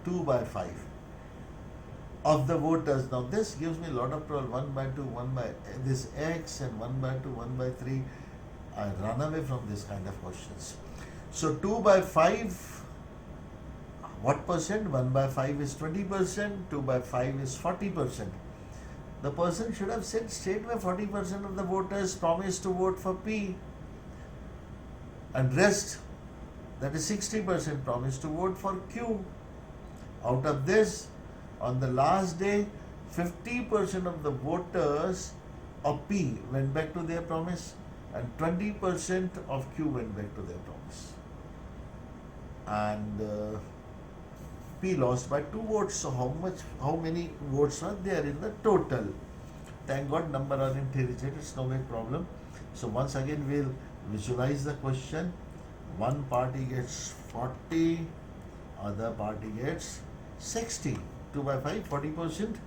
2 by 5 of the voters. Now this gives me a lot of trouble. 1 by 2, 1 by this x, and 1 by 2, 1 by 3. I run away from this kind of questions. So 2 by 5, what percent? 1 by 5 is 20%, 2 by 5 is 40%. The person should have said straight away 40% of the voters promised to vote for P, and rest, that is 60%, promised to vote for Q. Out of this, on the last day, 50% of the voters of P went back to their promise, and 20% of Q went back to their promise. And P lost by 2 votes. So how many votes are there in the total? Thank God number are in theory, it's no big problem. So once again we'll visualize the question. One party gets 40, other party gets 60. 2 by 5, 40%,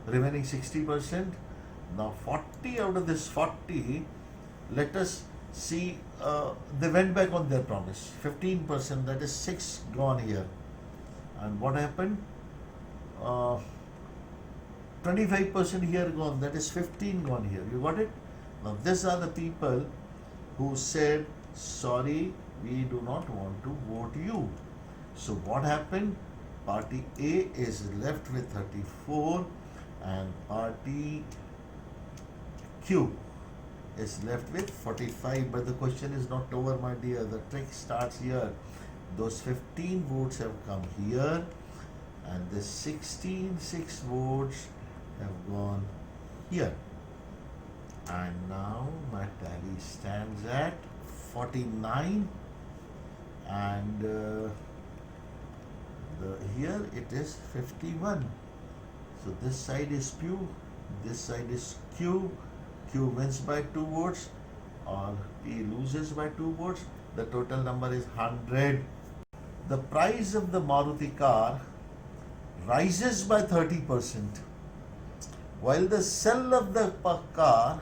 remaining 60%. Now 40 out of this 40, let us see, they went back on their promise. 15%, that is 6 gone here. And what happened? 25% here gone, that is 15 gone here. You got it? Now these are the people who said, sorry, we do not want to vote you. So what happened? Party A is left with 34 and party Q is left with 45. But the question is not over, my dear. The trick starts here. Those 15 votes have come here, and the 6 votes have gone here. And now my tally stands at 49, and here it is 51. So this side is Q, this side is Q. Q wins by 2 votes, or P loses by 2 votes. The total number is 100. The price of the Maruti car rises by 30%, while the sale of the car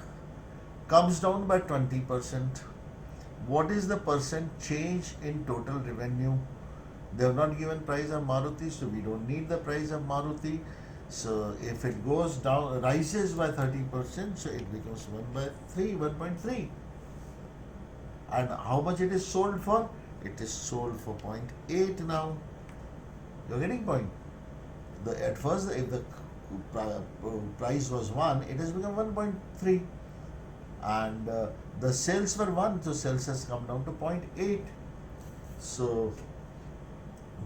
comes down by 20%. What is the percent change in total revenue? They have not given price of Maruti, so we don't need the price of Maruti. So if it goes down, rises by 30%, so it becomes 1 by 3, 1.3. And how much it is sold for? It is sold for 0.8 now. You're getting point? At first, if the price was 1, it has become 1.3. And the sales were 1, so sales has come down to 0.8. So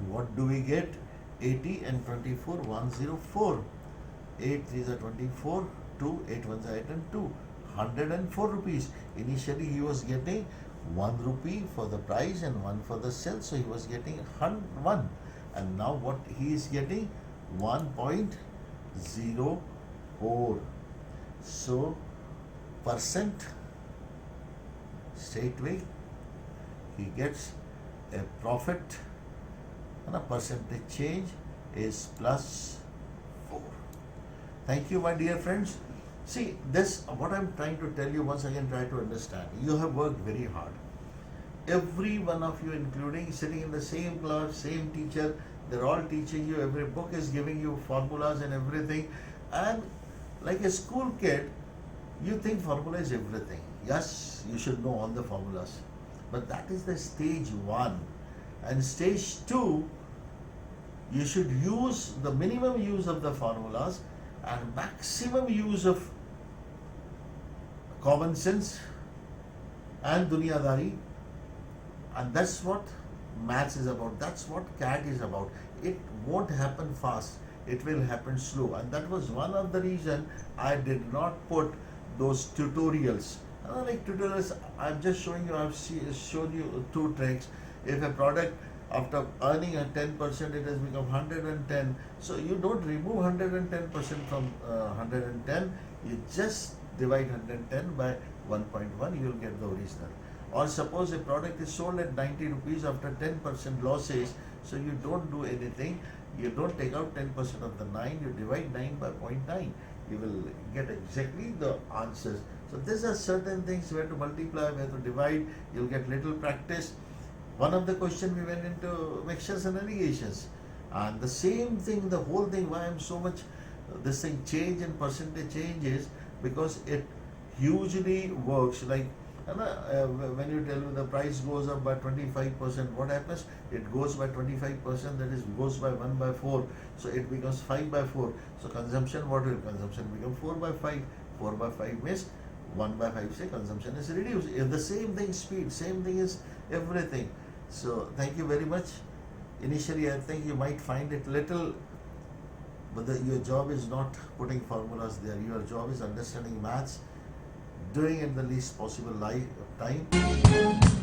what do we get? 80 and 24, 104. 8 3s are 24, 2, 8 1s are 8 and 2. 104 rupees. Initially he was getting 1 rupee for the price and 1 for the sale, so he was getting 1. And now what he is getting? 1.04. So percent, straightway he gets a profit, and a percentage change is plus 4. Thank you, my dear friends. See, this, what I'm trying to tell you, once again, try to understand. You have worked very hard. Every one of you, including sitting in the same class, same teacher, they're all teaching you, every book is giving you formulas and everything. And like a school kid, you think formula is everything. Yes, you should know all the formulas. But that is the stage 1. And stage 2, you should use the minimum use of the formulas and maximum use of common sense and dunyadari. And that's what maths is about. That's what CAT is about. It won't happen fast. It will happen slow. And that was one of the reason I did not put those tutorials. Like tutorials, I'm just showing you, I've shown you 2 tricks. If a product, after earning a 10%, it has become 110. So you don't remove 110% from 110. You just divide 110 by 1.1, you will get the original. Or suppose a product is sold at 90 rupees after 10% losses, so you don't do anything. You don't take out 10% of the 9, you divide 9 by 0.9. You will get exactly the answers. So these are certain things where to multiply, where to divide. You'll get little practice. One of the question we went into mixtures and allegations. And the same thing, the whole thing, why I'm so much, this thing change in percentage changes, because it hugely works. Like, when you tell me the price goes up by 25%, what happens? It goes by 25%, that is, goes by 1 by 4. So it becomes 5 by 4. So consumption, what will consumption become? 4 by 5. 4 by 5 means 1 by 5, say consumption is reduced. If the same thing, speed, same thing is everything. So thank you very much. Initially, I think you might find it little, but your job is not putting formulas there. Your job is understanding maths, doing it the least possible time.